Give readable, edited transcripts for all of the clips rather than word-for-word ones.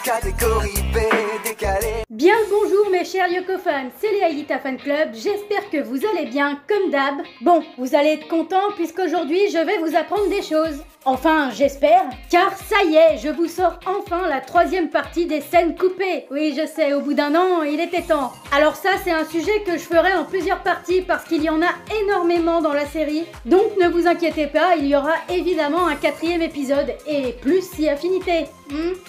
catégorie B, décalé. Bien le bonjour mes chers Lyoko fans, c'est les Aelita Fan Club, j'espère que vous allez bien comme d'hab. Bon, vous allez être contents puisqu'aujourd'hui je vais vous apprendre des choses. Enfin, j'espère, car ça y est, je vous sors enfin la troisième partie des scènes coupées. Oui, je sais, au bout d'un an, il était temps. Alors ça, c'est un sujet que je ferai en plusieurs parties parce qu'il y en a énormément dans la série. Donc ne vous inquiétez pas, il y aura évidemment un quatrième épisode et plus si affinité.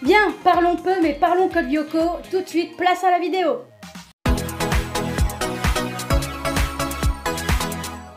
Bien, parlons peu mais parlons code Lyoko, tout de suite place à la vidéo.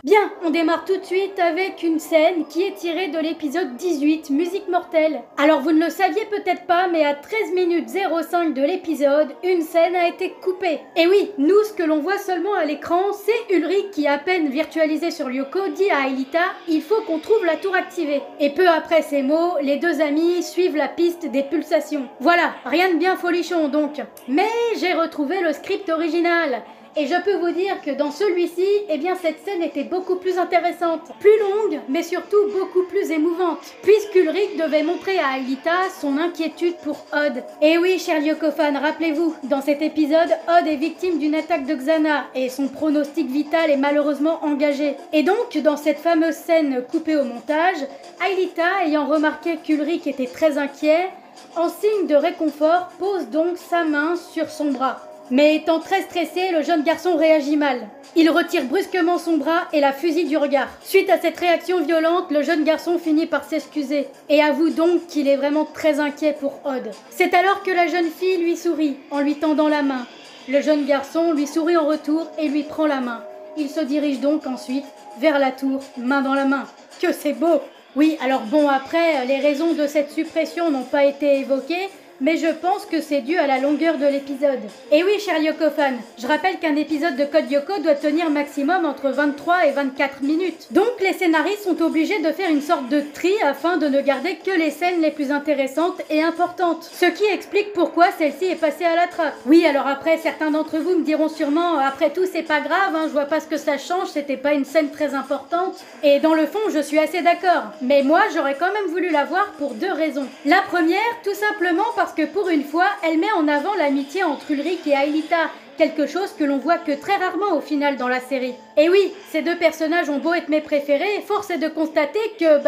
Bien, on démarre tout de suite avec une scène qui est tirée de l'épisode 18, Musique mortelle. Alors vous ne le saviez peut-être pas, mais à 13 minutes 05 de l'épisode, une scène a été coupée. Et oui, nous ce que l'on voit seulement à l'écran, c'est Ulrich qui, à peine virtualisé sur Lyoko, dit à Aelita « Il faut qu'on trouve la tour activée ». Et peu après ces mots, les deux amis suivent la piste des pulsations. Voilà, rien de bien folichon donc. Mais j'ai retrouvé le script original. Et je peux vous dire que dans celui-ci, eh bien cette scène était beaucoup plus intéressante, plus longue, mais surtout beaucoup plus émouvante, puisqu'Ulrich devait montrer à Aelita son inquiétude pour Odd. Et oui, cher Lyoko fan, rappelez-vous, dans cet épisode, Odd est victime d'une attaque de Xana, et son pronostic vital est malheureusement engagé. Et donc, dans cette fameuse scène coupée au montage, Aelita, ayant remarqué qu'Ulrich était très inquiet, en signe de réconfort, pose donc sa main sur son bras. Mais étant très stressé, le jeune garçon réagit mal. Il retire brusquement son bras et la fusille du regard. Suite à cette réaction violente, le jeune garçon finit par s'excuser et avoue donc qu'il est vraiment très inquiet pour Odd. C'est alors que la jeune fille lui sourit en lui tendant la main. Le jeune garçon lui sourit en retour et lui prend la main. Il se dirige donc ensuite vers la tour, main dans la main. Que c'est beau! Oui, alors bon, après, les raisons de cette suppression n'ont pas été évoquées, mais je pense que c'est dû à la longueur de l'épisode. Et oui, cher Lyoko fan, je rappelle qu'un épisode de Code Lyoko doit tenir maximum entre 23 et 24 minutes. Donc les scénaristes sont obligés de faire une sorte de tri afin de ne garder que les scènes les plus intéressantes et importantes. Ce qui explique pourquoi celle-ci est passée à la trappe. Oui, alors après, certains d'entre vous me diront sûrement, après tout, c'est pas grave, je vois pas ce que ça change, c'était pas une scène très importante. Et dans le fond, je suis assez d'accord. Mais moi, j'aurais quand même voulu la voir pour deux raisons. La première, tout simplement parce que pour une fois, elle met en avant l'amitié entre Ulrich et Aelita, quelque chose que l'on voit que très rarement au final dans la série. Et oui, ces deux personnages ont beau être mes préférés, force est de constater que,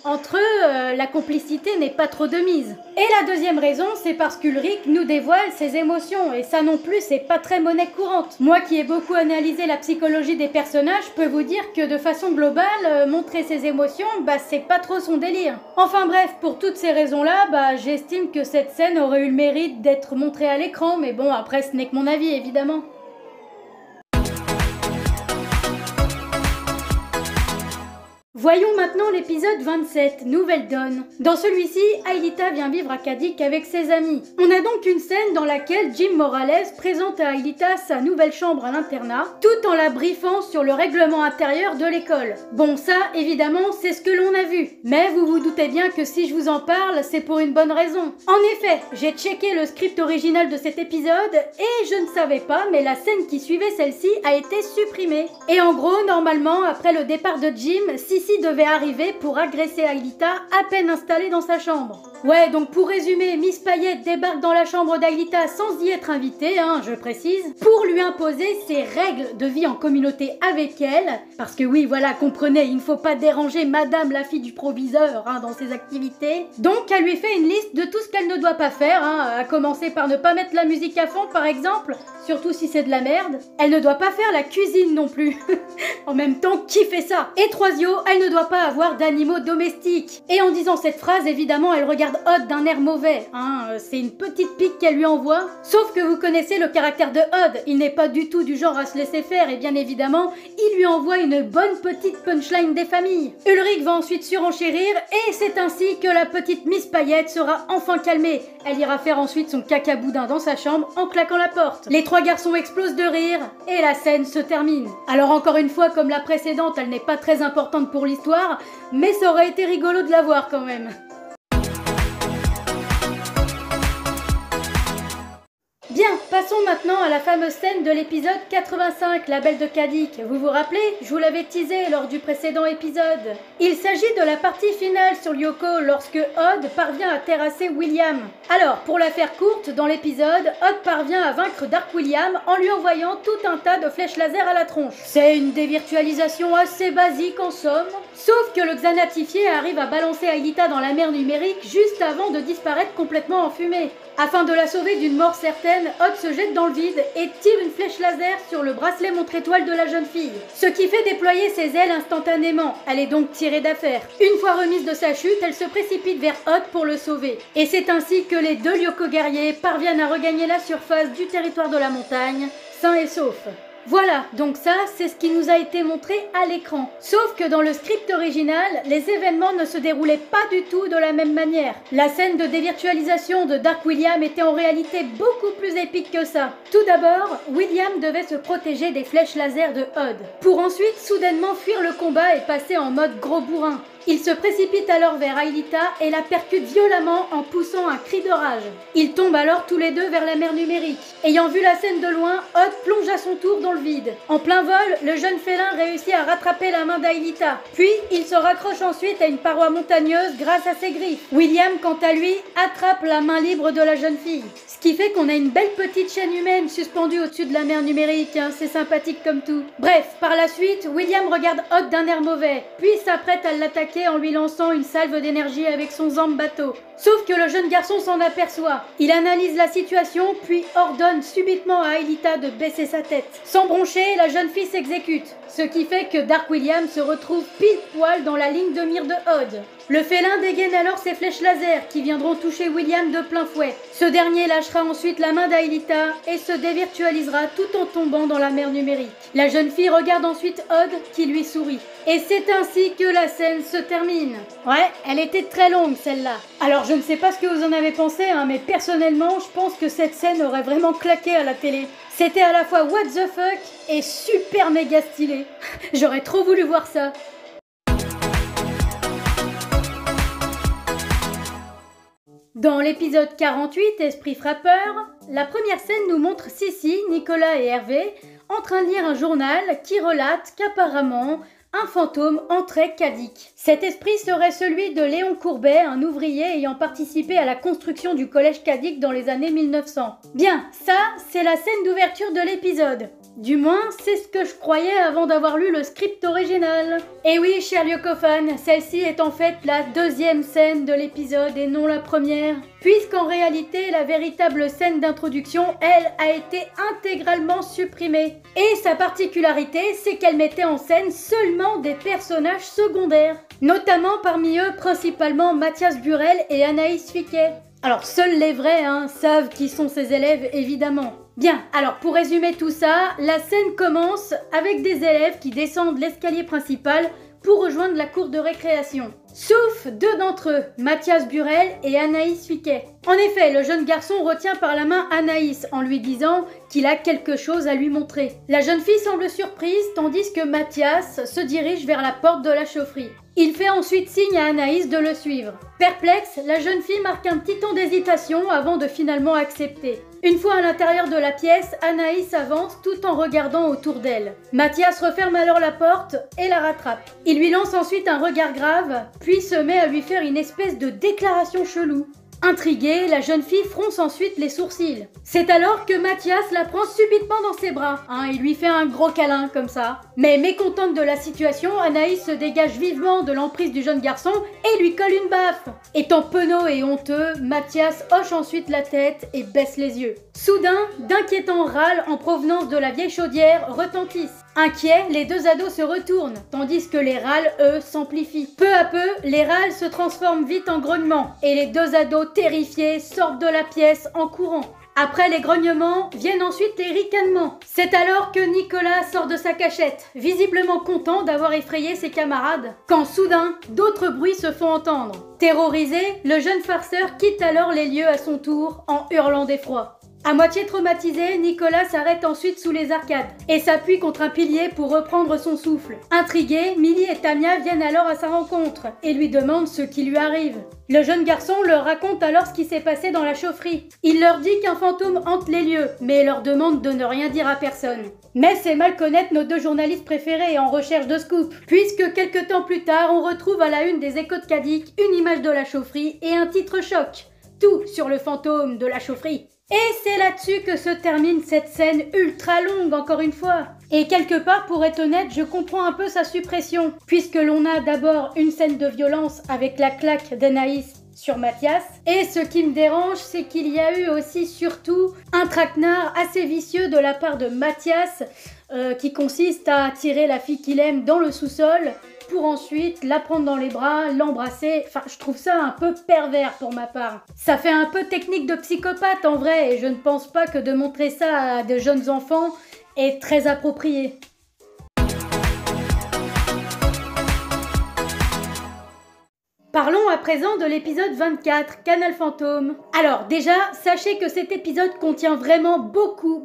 entre eux, la complicité n'est pas trop de mise. Et la deuxième raison, c'est parce qu'Ulrich nous dévoile ses émotions, et ça non plus, c'est pas très monnaie courante. Moi qui ai beaucoup analysé la psychologie des personnages, peux vous dire que de façon globale, montrer ses émotions, c'est pas trop son délire. Enfin bref, pour toutes ces raisons-là, j'estime que cette scène aurait eu le mérite d'être montrée à l'écran, mais bon, après, ce n'est que mon avis, évidemment. Voyons maintenant l'épisode 27, Nouvelle Donne. Dans celui-ci, Aelita vient vivre à Cadix avec ses amis. On a donc une scène dans laquelle Jim Morales présente à Aelita sa nouvelle chambre à l'internat, tout en la briefant sur le règlement intérieur de l'école. Bon, ça, évidemment, c'est ce que l'on a vu. Mais vous vous doutez bien que si je vous en parle, c'est pour une bonne raison. En effet, j'ai checké le script original de cet épisode et je ne savais pas, mais la scène qui suivait celle-ci a été supprimée. Et en gros, normalement, après le départ de Jim, Sissi devait arriver pour agresser Aelita à peine installée dans sa chambre. Ouais, donc pour résumer, Miss Payette débarque dans la chambre d'Aelita sans y être invitée, je précise, pour lui imposer ses règles de vie en communauté avec elle, parce que oui, voilà, comprenez, il ne faut pas déranger Madame la fille du proviseur dans ses activités. Donc elle lui fait une liste de tout ce qu'elle ne doit pas faire, à commencer par ne pas mettre la musique à fond par exemple, surtout si c'est de la merde. Elle ne doit pas faire la cuisine non plus. En même temps, qui fait ça? Et troisio, elle ne doit pas avoir d'animaux domestiques. Et en disant cette phrase, évidemment, elle regarde Odd d'un air mauvais. C'est une petite pique qu'elle lui envoie. Sauf que vous connaissez le caractère de Odd. Il n'est pas du tout du genre à se laisser faire et bien évidemment, il lui envoie une bonne petite punchline des familles. Ulrich va ensuite surenchérir et c'est ainsi que la petite Miss Payette sera enfin calmée. Elle ira faire ensuite son caca boudin dans sa chambre en claquant la porte. Les trois garçons explosent de rire et la scène se termine. Alors encore une fois, comme la précédente, elle n'est pas très importante pour l'histoire, mais ça aurait été rigolo de la voir quand même. Bien, Bien, passons maintenant à la fameuse scène de l'épisode 85, la Belle de Cadix. Vous vous rappelez? Je vous l'avais teasé lors du précédent épisode. Il s'agit de la partie finale sur Lyoko lorsque Odd parvient à terrasser William. Alors, pour la faire courte, dans l'épisode, Odd parvient à vaincre Dark William en lui envoyant tout un tas de flèches laser à la tronche. C'est une dévirtualisation assez basique en somme, sauf que le Xanatifié arrive à balancer Aelita dans la mer numérique juste avant de disparaître complètement en fumée. Afin de la sauver d'une mort certaine, Odd se jette dans le vide et tire une flèche laser sur le bracelet montre-étoile de la jeune fille. Ce qui fait déployer ses ailes instantanément. Elle est donc tirée d'affaire. Une fois remise de sa chute, elle se précipite vers Odd pour le sauver. Et c'est ainsi que les deux Lyoko guerriers parviennent à regagner la surface du territoire de la montagne, sains et saufs. Voilà, donc ça, c'est ce qui nous a été montré à l'écran. Sauf que dans le script original, les événements ne se déroulaient pas du tout de la même manière. La scène de dévirtualisation de Dark William était en réalité beaucoup plus épique que ça. Tout d'abord, William devait se protéger des flèches laser de Odd, pour ensuite soudainement fuir le combat et passer en mode gros bourrin. Il se précipite alors vers Aelita et la percute violemment en poussant un cri de rage. Ils tombent alors tous les deux vers la mer numérique. Ayant vu la scène de loin, Odd plonge à son tour dans le vide. En plein vol, le jeune félin réussit à rattraper la main d'Aelita. Puis, il se raccroche ensuite à une paroi montagneuse grâce à ses griffes. William, quant à lui, attrape la main libre de la jeune fille. Ce qui fait qu'on a une belle petite chaîne humaine suspendue au-dessus de la mer numérique, hein. C'est sympathique comme tout. Bref, par la suite, William regarde Odd d'un air mauvais, puis s'apprête à l'attaquer en lui lançant une salve d'énergie avec son Zambato. Sauf que le jeune garçon s'en aperçoit. Il analyse la situation, puis ordonne subitement à Aelita de baisser sa tête. Sans broncher, la jeune fille s'exécute, ce qui fait que Dark William se retrouve pile poil dans la ligne de mire de Odd. Le félin dégaine alors ses flèches laser qui viendront toucher William de plein fouet. Ce dernier lâchera ensuite la main d'Aelita et se dévirtualisera tout en tombant dans la mer numérique. La jeune fille regarde ensuite Odd qui lui sourit. Et c'est ainsi que la scène se termine. Ouais, elle était très longue celle-là. Alors je ne sais pas ce que vous en avez pensé, hein, mais personnellement je pense que cette scène aurait vraiment claqué à la télé. C'était à la fois what the fuck et super méga stylé. J'aurais trop voulu voir ça. Dans l'épisode 48, Esprit frappeur, la première scène nous montre Sissi, Nicolas et Hervé en train de lire un journal qui relate qu'apparemment un fantôme entrait Cadix. Cet esprit serait celui de Léon Courbet, un ouvrier ayant participé à la construction du collège Cadix dans les années 1900. Bien, ça, c'est la scène d'ouverture de l'épisode. Du moins, c'est ce que je croyais avant d'avoir lu le script original. Et oui, cher Lyoko-fan, celle-ci est en fait la deuxième scène de l'épisode et non la première. Puisqu'en réalité, la véritable scène d'introduction, elle, a été intégralement supprimée. Et sa particularité, c'est qu'elle mettait en scène seulement des personnages secondaires. Notamment parmi eux, principalement Mathias Burel et Anaïs Fiquet. Alors, seuls les vrais savent qui sont ses élèves, évidemment. Bien, alors pour résumer tout ça, la scène commence avec des élèves qui descendent l'escalier principal pour rejoindre la cour de récréation. Sauf deux d'entre eux, Mathias Burel et Anaïs Fiquet. En effet, le jeune garçon retient par la main Anaïs en lui disant qu'il a quelque chose à lui montrer. La jeune fille semble surprise tandis que Mathias se dirige vers la porte de la chaufferie. Il fait ensuite signe à Anaïs de le suivre. Perplexe, la jeune fille marque un petit temps d'hésitation avant de finalement accepter. Une fois à l'intérieur de la pièce, Anaïs avance tout en regardant autour d'elle. Mathias referme alors la porte et la rattrape. Il lui lance ensuite un regard grave, puis se met à lui faire une espèce de déclaration chelou. Intriguée, la jeune fille fronce ensuite les sourcils. C'est alors que Mathias la prend subitement dans ses bras. Il lui fait un gros câlin comme ça. Mais mécontente de la situation, Anaïs se dégage vivement de l'emprise du jeune garçon et lui colle une baffe. Étant penaud et honteux, Mathias hoche ensuite la tête et baisse les yeux. Soudain, d'inquiétants râles en provenance de la vieille chaudière retentissent. Inquiets, les deux ados se retournent, tandis que les râles, eux, s'amplifient. Peu à peu, les râles se transforment vite en grognements, et les deux ados terrifiés sortent de la pièce en courant. Après les grognements, viennent ensuite les ricanements. C'est alors que Nicolas sort de sa cachette, visiblement content d'avoir effrayé ses camarades, quand soudain, d'autres bruits se font entendre. Terrorisé, le jeune farceur quitte alors les lieux à son tour en hurlant d'effroi. À moitié traumatisé, Nicolas s'arrête ensuite sous les arcades et s'appuie contre un pilier pour reprendre son souffle. Intrigués, Millie et Tamia viennent alors à sa rencontre et lui demandent ce qui lui arrive. Le jeune garçon leur raconte alors ce qui s'est passé dans la chaufferie. Il leur dit qu'un fantôme hante les lieux, mais leur demande de ne rien dire à personne. Mais c'est mal connaître nos deux journalistes préférés en recherche de scoop, puisque quelques temps plus tard, on retrouve à la une des Échos de Cadic une image de la chaufferie et un titre choc. Tout sur le fantôme de la chaufferie. Et c'est là-dessus que se termine cette scène ultra longue encore une fois. Et quelque part, pour être honnête, je comprends un peu sa suppression, puisque l'on a d'abord une scène de violence avec la claque d'Anaïs sur Mathias. Et ce qui me dérange, c'est qu'il y a eu aussi surtout un traquenard assez vicieux de la part de Mathias, qui consiste à tirer la fille qu'il aime dans le sous-sol, pour ensuite la prendre dans les bras, l'embrasser. Enfin, je trouve ça un peu pervers pour ma part. Ça fait un peu technique de psychopathe en vrai, et je ne pense pas que de montrer ça à de jeunes enfants est très approprié. Parlons à présent de l'épisode 24, Canal Fantôme. Alors déjà, sachez que cet épisode contient vraiment beaucoup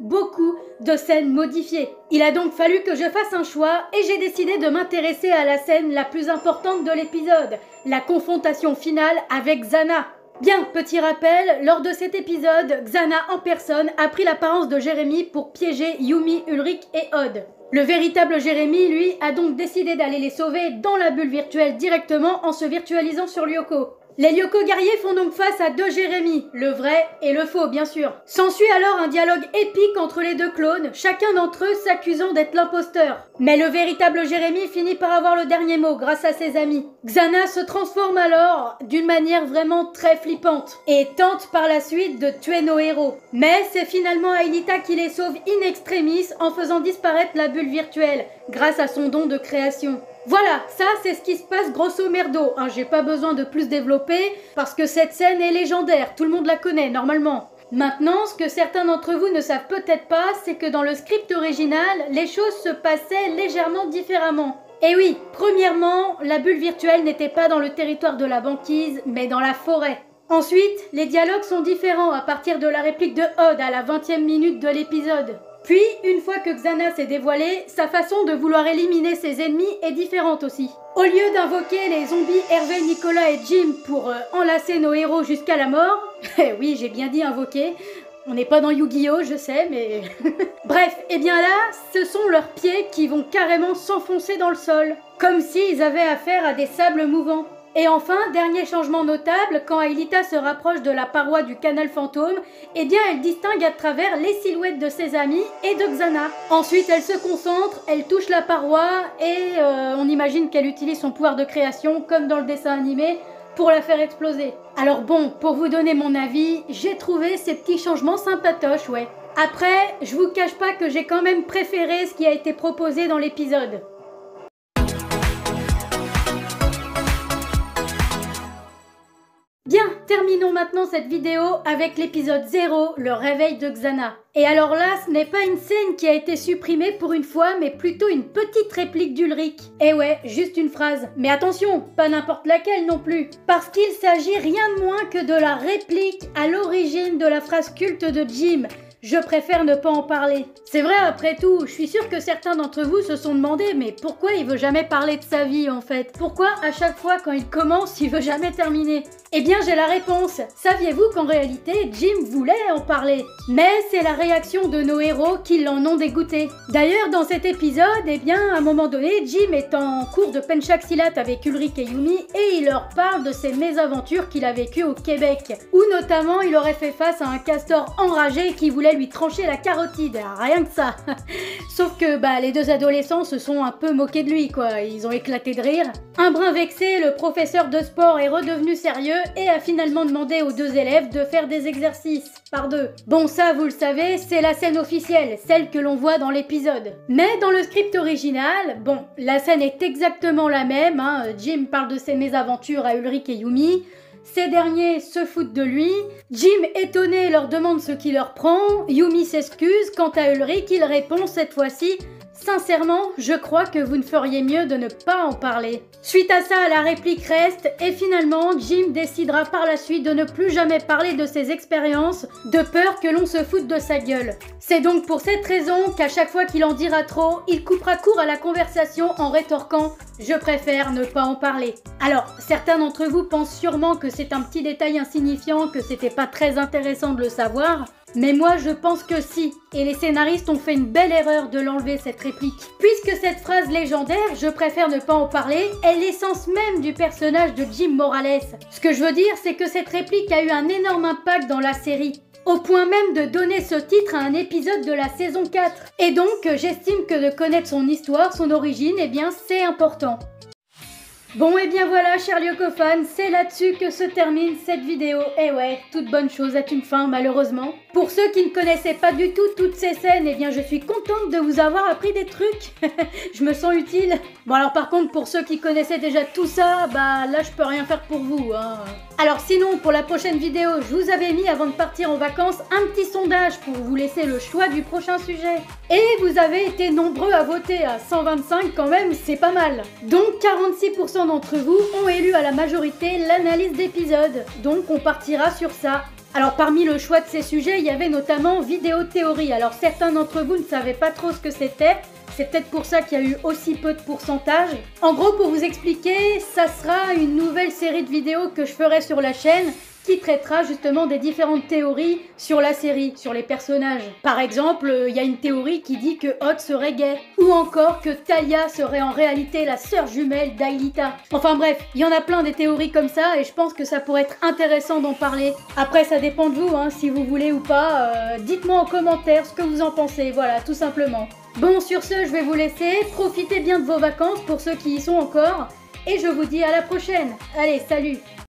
de scènes modifiées. Il a donc fallu que je fasse un choix et j'ai décidé de m'intéresser à la scène la plus importante de l'épisode, la confrontation finale avec Xana. Bien, petit rappel, lors de cet épisode, Xana en personne a pris l'apparence de Jérémy pour piéger Yumi, Ulrich et Odd. Le véritable Jérémy, lui, a donc décidé d'aller les sauver dans la bulle virtuelle directement en se virtualisant sur Lyoko. Les Lyoko guerriers font donc face à deux Jérémy, le vrai et le faux bien sûr. S'ensuit alors un dialogue épique entre les deux clones, chacun d'entre eux s'accusant d'être l'imposteur. Mais le véritable Jérémy finit par avoir le dernier mot grâce à ses amis. Xana se transforme alors d'une manière vraiment très flippante et tente par la suite de tuer nos héros. Mais c'est finalement Aelita qui les sauve in extremis en faisant disparaître la bulle virtuelle grâce à son don de création. Voilà, ça c'est ce qui se passe grosso merdo, hein, j'ai pas besoin de plus développer parce que cette scène est légendaire, tout le monde la connaît normalement. Maintenant, ce que certains d'entre vous ne savent peut-être pas, c'est que dans le script original, les choses se passaient légèrement différemment. Et oui, premièrement, la bulle virtuelle n'était pas dans le territoire de la banquise, mais dans la forêt. Ensuite, les dialogues sont différents à partir de la réplique de Odd à la 20e minute de l'épisode. Puis, une fois que Xana s'est dévoilée, sa façon de vouloir éliminer ses ennemis est différente aussi. Au lieu d'invoquer les zombies Hervé, Nicolas et Jim pour enlacer nos héros jusqu'à la mort, oui, j'ai bien dit invoquer, on n'est pas dans Yu-Gi-Oh, je sais, mais... Bref, et bien là, ce sont leurs pieds qui vont carrément s'enfoncer dans le sol, comme s'ils avaient affaire à des sables mouvants. Et enfin, dernier changement notable, quand Aelita se rapproche de la paroi du canal fantôme, eh bien elle distingue à travers les silhouettes de ses amis et de Xana. Ensuite, elle se concentre, elle touche la paroi et on imagine qu'elle utilise son pouvoir de création, comme dans le dessin animé, pour la faire exploser. Alors bon, pour vous donner mon avis, j'ai trouvé ces petits changements sympatoches, ouais. Après, je vous cache pas que j'ai quand même préféré ce qui a été proposé dans l'épisode. Bien, terminons maintenant cette vidéo avec l'épisode 0, le réveil de Xana. Et alors là, ce n'est pas une scène qui a été supprimée pour une fois, mais plutôt une petite réplique d'Ulrich. Et ouais, juste une phrase. Mais attention, pas n'importe laquelle non plus. Parce qu'il s'agit rien de moins que de la réplique à l'origine de la phrase culte de Jim. Je préfère ne pas en parler. C'est vrai après tout, je suis sûre que certains d'entre vous se sont demandé mais pourquoi il veut jamais parler de sa vie en fait? Pourquoi à chaque fois quand il commence, il veut jamais terminer? Eh bien j'ai la réponse. Saviez-vous qu'en réalité, Jim voulait en parler? Mais c'est la réaction de nos héros qui l'en ont dégoûté. D'ailleurs dans cet épisode, eh bien à un moment donné, Jim est en cours de Penchaxilat avec Ulrich et Yumi et il leur parle de ses mésaventures qu'il a vécues au Québec. Où notamment il aurait fait face à un castor enragé qui voulait lui trancher la carotide, rien que ça. Sauf que les deux adolescents se sont un peu moqués de lui quoi, ils ont éclaté de rire. Un brin vexé, le professeur de sport est redevenu sérieux et a finalement demandé aux deux élèves de faire des exercices par deux. Bon ça vous le savez, c'est la scène officielle, celle que l'on voit dans l'épisode. Mais dans le script original, bon, la scène est exactement la même, hein. Jim parle de ses mésaventures à Ulrich et Yumi. Ces derniers se foutent de lui. Jim, étonné, leur demande ce qui leur prend. Yumi s'excuse. Quant à Ulrich, il répond cette fois-ci sincèrement, je crois que vous ne feriez mieux de ne pas en parler. Suite à ça, la réplique reste et finalement, Jim décidera par la suite de ne plus jamais parler de ses expériences, de peur que l'on se foute de sa gueule. C'est donc pour cette raison qu'à chaque fois qu'il en dira trop, il coupera court à la conversation en rétorquant « Je préfère ne pas en parler ». Alors, certains d'entre vous pensent sûrement que c'est un petit détail insignifiant, que c'était pas très intéressant de le savoir, mais moi je pense que si, et les scénaristes ont fait une belle erreur de l'enlever cette réplique. Puisque cette phrase légendaire, je préfère ne pas en parler, est l'essence même du personnage de Jim Morales. Ce que je veux dire, c'est que cette réplique a eu un énorme impact dans la série, au point même de donner ce titre à un épisode de la saison 4. Et donc, j'estime que de connaître son histoire, son origine, eh bien c'est important. Bon et bien voilà chers Lyoko-fans, c'est là-dessus que se termine cette vidéo. Et ouais, toute bonne chose a une fin malheureusement. Pour ceux qui ne connaissaient pas du tout toutes ces scènes, eh bien je suis contente de vous avoir appris des trucs. Je me sens utile. Bon alors par contre pour ceux qui connaissaient déjà tout ça, bah là je peux rien faire pour vous hein. Alors sinon pour la prochaine vidéo, je vous avais mis avant de partir en vacances un petit sondage pour vous laisser le choix du prochain sujet. Et vous avez été nombreux à voter, à 125 quand même, c'est pas mal. Donc 46% d'entre vous ont élu à la majorité l'analyse d'épisodes. Donc on partira sur ça. Alors parmi le choix de ces sujets, il y avait notamment vidéo théorie. Alors certains d'entre vous ne savaient pas trop ce que c'était. C'est peut-être pour ça qu'il y a eu aussi peu de pourcentage. En gros, pour vous expliquer, ça sera une nouvelle série de vidéos que je ferai sur la chaîne qui traitera justement des différentes théories sur la série, sur les personnages. Par exemple, il y a une théorie qui dit que Hot serait gay, ou encore que Talia serait en réalité la sœur jumelle d'Aelita. Enfin bref, il y en a plein des théories comme ça et je pense que ça pourrait être intéressant d'en parler. Après, ça dépend de vous, hein, si vous voulez ou pas. Dites-moi en commentaire ce que vous en pensez, voilà, tout simplement. Bon, sur ce, je vais vous laisser. Profitez bien de vos vacances pour ceux qui y sont encore. Et je vous dis à la prochaine. Allez, salut!